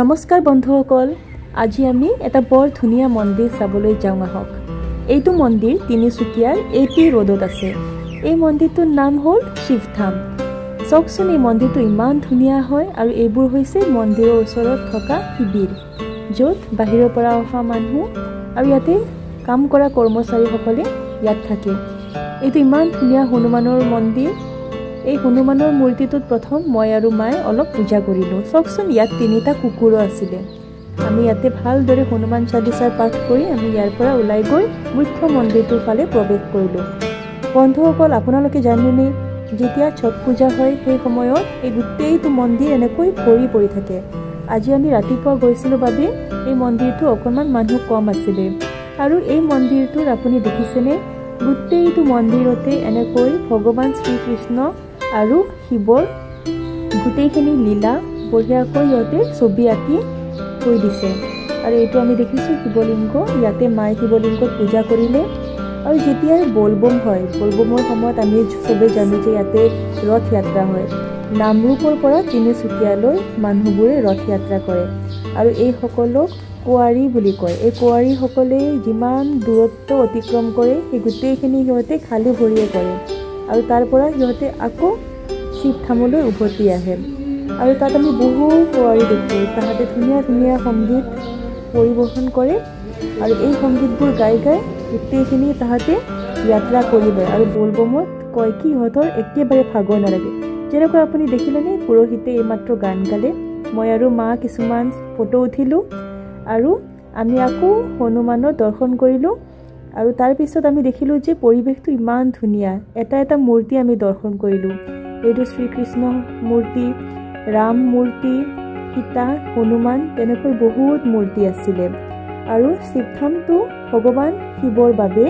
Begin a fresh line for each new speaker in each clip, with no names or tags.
নমস্কাৰ বন্ধুসকল, আজি আমি এটা বৰ ধুনীয়া মন্দিৰ চাবলৈ যাওঁ আহক। এইটো মন্দিৰ তিনিচুকীয়াৰ AP ৰোডত আছে। এই মন্দিৰটোৰ নাম হ'ল শিৱধাম। চাওকচোন, এই মন্দিৰটো ইমান ধুনীয়া হয় আৰু এইবোৰ হৈছে মন্দিৰৰ ওচৰত থকা শিবিৰ, য'ত বাহিৰৰ পৰা অহা মানুহ আৰু ইয়াতে কাম কৰা কৰ্মচাৰীসকলে ইয়াত থাকে। এইটো ইমান ধুনীয়া হনুমানৰ মন্দিৰ। এই হনুমানৰ মূৰ্তিটোত প্ৰথম মই আৰু মায়ে অলপ পূজা কৰিলোঁ। চাওকচোন, ইয়াত 3টা কুকুৰো আছিলে। আমি ইয়াতে ভালদৰে হনুমান চালিচাৰ পাঠ কৰি আমি ইয়াৰ পৰা ওলাই গৈ মুখ্য মন্দিৰটোৰ ফালে প্ৰৱেশ কৰিলোঁ। বন্ধুসকল, আপোনালোকে জানেনে, যেতিয়া ছট পূজা হয় সেই সময়ত এই গোটেইটো মন্দিৰ এনেকৈ ভৰি পৰি থাকে। আজি আমি ৰাতিপুৱা গৈছিলোঁ বাবে এই মন্দিৰটো অকণমান মানুহ কম আছিলে। আৰু এই মন্দিৰটোত আপুনি দেখিছেনে, গোটেইটো মন্দিৰতে এনেকৈ ভগৱান শ্ৰীকৃষ্ণ আৰু শিৱৰ গোটেইখিনি লীলা বঢ়িয়াকৈ সিহঁতে ছবি আঁকি থৈ দিছে। আৰু এইটো আমি দেখিছোঁ শিৱলিংগ। ইয়াতে মায়ে শিৱলিংগত পূজা কৰিলে। আৰু যেতিয়াই বলবম হয়, বলবমৰ সময়ত আমি চবেই জানো যে ইয়াতে ৰথ যাত্ৰা হয়। নামৰূপৰ পৰা তিনিচুকীয়ালৈ মানুহবোৰে ৰথ যাত্ৰা কৰে। আৰু এইসকলক কোৱাৰী বুলি কয়। এই কোৱাৰীসকলে যিমান দূৰত্ব অতিক্ৰম কৰে সেই গোটেইখিনি সিহঁতে খালী ভৰিয়ে কৰে। আৰু তাৰ পৰা সিহঁতে আকৌ শিৱধামলৈ উভতি আহে। আৰু তাত আমি বহু কোৱাৰী দেখোঁ। তাহাঁতে ধুনীয়া ধুনীয়া সংগীত পৰিৱেশন কৰে আৰু এই সংগীতবোৰ গাই গাই গোটেইখিনি তাহাঁতে যাত্ৰা কৰিব। আৰু বলবমত কয় কি সিহঁতৰ একেবাৰে ভাগৰ নালাগে। যেনেকৈ আপুনি দেখিলেনে, পুৰোহিতে এইমাত্ৰ গান গালে। মই আৰু মা কিছুমান ফটো উঠিলোঁ আৰু আমি আকৌ হনুমানৰ দৰ্শন কৰিলোঁ। আৰু তাৰপিছত আমি দেখিলোঁ যে পৰিৱেশটো ইমান ধুনীয়া। এটা এটা মূৰ্তি আমি দৰ্শন কৰিলোঁ। এইটো শ্ৰীকৃষ্ণ মূৰ্তি, ৰাম মূৰ্তি, সীতা, হনুমান, তেনেকৈ বহুত মূৰ্তি আছিলে। আৰু শিৱধামটো ভগৱান শিৱৰ বাবে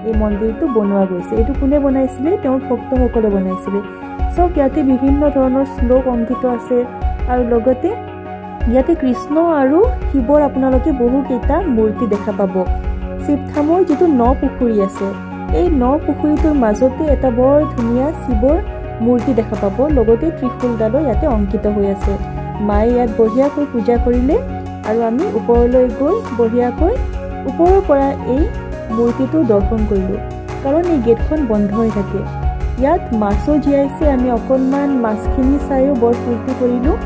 এই মন্দিৰটো বনোৱা গৈছে। এইটো কোনে বনাইছিলে? তেওঁৰ ভক্তসকলে বনাইছিলে। চব ইয়াতে বিভিন্ন ধৰণৰ শ্লোক অংকিত আছে। আৰু লগতে ইয়াতে কৃষ্ণ আৰু শিৱৰ আপোনালোকে বহুকেইটা মূৰ্তি দেখা পাব। শিৱধামৰ যিটো 9 পুখুৰী আছে, এই 9 পুখুৰীটোৰ মাজতে এটা বৰ ধুনীয়া শিৱৰ মূৰ্তি দেখা পাব। লগতে ত্ৰিশূলডালো ইয়াতে অংকিত হৈ আছে। মায়ে ইয়াত বঢ়িয়াকৈ পূজা কৰিলে আৰু আমি ওপৰলৈ গৈ বঢ়িয়াকৈ ওপৰৰ পৰা এই মূৰ্তিটো দৰ্শন কৰিলোঁ। কাৰণ এই গেটখন বন্ধ হৈ থাকে। ইয়াত মাছো জীয়াইছে। আমি অকণমান মাছখিনি চাইও বৰ ফূৰ্তি কৰিলোঁ।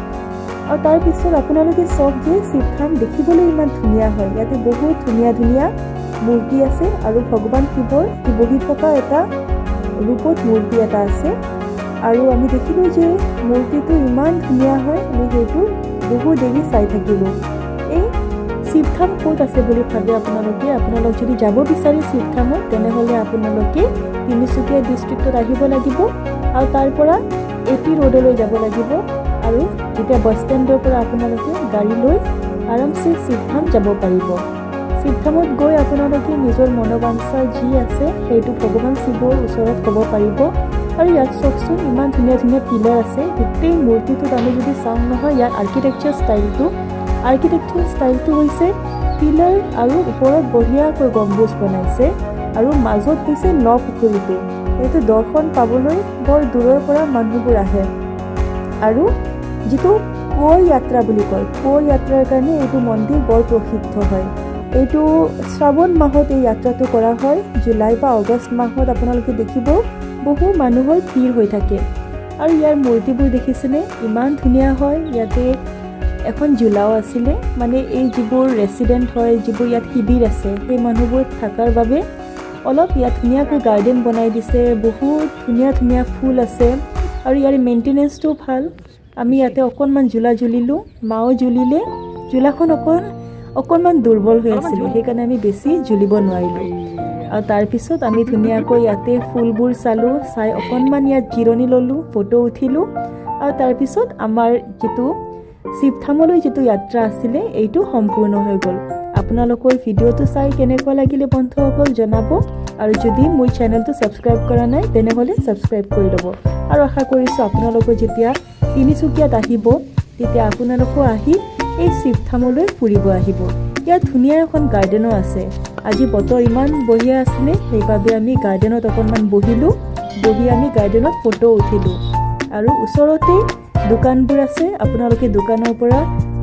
আৰু তাৰপিছত আপোনালোকে চাওক যে শিৱধাম দেখিবলৈ ইমান ধুনীয়া হয়। ইয়াতে বহুত ধুনীয়া ধুনীয়া মূৰ্তি আছে আৰু ভগৱান শিৱৰ বহি থকা এটা ৰূপত মূৰ্তি এটা আছে। আৰু আমি দেখিলোঁ যে মূৰ্তিটো ইমান ধুনীয়া হয়। আমি সেইটো বহু দেৰি চাই থাকিলোঁ। এই শিৱধাম ক'ত আছে বুলি ভাবে আপোনালোকে? আপোনালোক যদি যাব বিচাৰে শিৱধামত, তেনেহ'লে আপোনালোকে তিনিচুকীয়া ডিষ্ট্ৰিক্টত আহিব লাগিব আৰু তাৰ পৰা AP ৰোডলৈ যাব লাগিব। আৰু যেতিয়া বাছ ষ্টেণ্ডৰ পৰা আপোনালোকে গাড়ী লৈ আৰামছে শিৱধাম যাব পাৰিব। শিৱধামত গৈ আপোনালোকে নিজৰ মনোবাঞ্ছা যি আছে সেইটো ভগৱান শিৱৰ ওচৰত ক'ব পাৰিব। আৰু ইয়াত চাওকচোন, ইমান ধুনীয়া ধুনীয়া পিলাৰ আছে। গোটেই মূৰ্তিটোত আমি যদি চাওঁ নহয়, ইয়াৰ আৰ্কিটেকচাৰ ষ্টাইলটো হৈছে পিলাৰ আৰু ওপৰত বঢ়িয়াকৈ গম্বুজ বনাইছে। আৰু মাজত হৈছে 9 পুখুৰীটো। এইটো দৰ্শন পাবলৈ বৰ দূৰৰ পৰা মানুহবোৰ আহে। আৰু যিটো কোঁৱৰ যাত্ৰা বুলি কয়, কোঁৱৰ যাত্ৰাৰ কাৰণে এইটো মন্দিৰ বৰ প্ৰসিদ্ধ হয়। এইটো শ্ৰাৱণ মাহত এই যাত্ৰাটো কৰা হয়। জুলাই বা আগষ্ট মাহত আপোনালোকে দেখিব বহু মানুহৰ ভিৰ হৈ থাকে। আৰু ইয়াৰ মূৰ্তিবোৰ দেখিছেনে, ইমান ধুনীয়া হয়। ইয়াতে এখন ঝোলাও আছিলে। মানে এই যিবোৰ ৰেচিডেণ্ট হয়, যিবোৰ ইয়াত শিবিৰ আছে, সেই মানুহবোৰ থকাৰ বাবে অলপ ইয়াত ধুনীয়াকৈ গাৰ্ডেন বনাই দিছে। বহুত ধুনীয়া ধুনীয়া ফুল আছে আৰু ইয়াৰ মেইনটেনেঞ্চটো ভাল। আমি ইয়াতে অকণমান ঝোলা ঝুলিলোঁ, মাও ঝুলিলে। ঝোলাখন অকণমান দুৰ্বল হৈ আছিলে, সেইকাৰণে আমি বেছি ঝুলিব নোৱাৰিলোঁ। আৰু তাৰপিছত আমি ধুনীয়াকৈ ইয়াতে ফুলবোৰ চালোঁ, চাই অকণমান ইয়াত জিৰণি ল'লোঁ, ফটো উঠিলোঁ। আৰু তাৰপিছত আমাৰ যিটো শিৱধামলৈ যিটো যাত্ৰা আছিলে, এইটো সম্পূৰ্ণ হৈ গ'ল। আপোনালোকৰ ভিডিঅ'টো চাই কেনেকুৱা লাগিলে বন্ধুসকল জনাব। আৰু যদি মোৰ চেনেলটো ছাবস্ক্ৰাইব কৰা নাই, তেনেহ'লে ছাবস্ক্ৰাইব কৰি ল'ব। আৰু আশা কৰিছোঁ আপোনালোকৰ যেতিয়া তিনিচুকীয়াত আহিব, তেতিয়া আপোনালোকো আহি এই শিৱধামলৈ ফুৰিব আহিব। ইয়াত ধুনীয়া এখন গাৰ্ডেনো আছে। আজি বতৰ ইমান বঢ়িয়া আছিলে, সেইবাবে আমি গাৰ্ডেনত অকণমান বহি আমি গাৰ্ডেনত ফটো উঠিলোঁ। আৰু ওচৰতে দোকানবোৰ আছে। আপোনালোকে দোকানৰ পৰা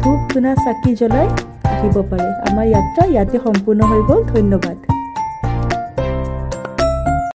ধূপ ধূনা চাকি জ্বলাই আহিব পাৰে। আমাৰ যাত্ৰা ইয়াতে সম্পূৰ্ণ হৈ গ'ল। ধন্যবাদ।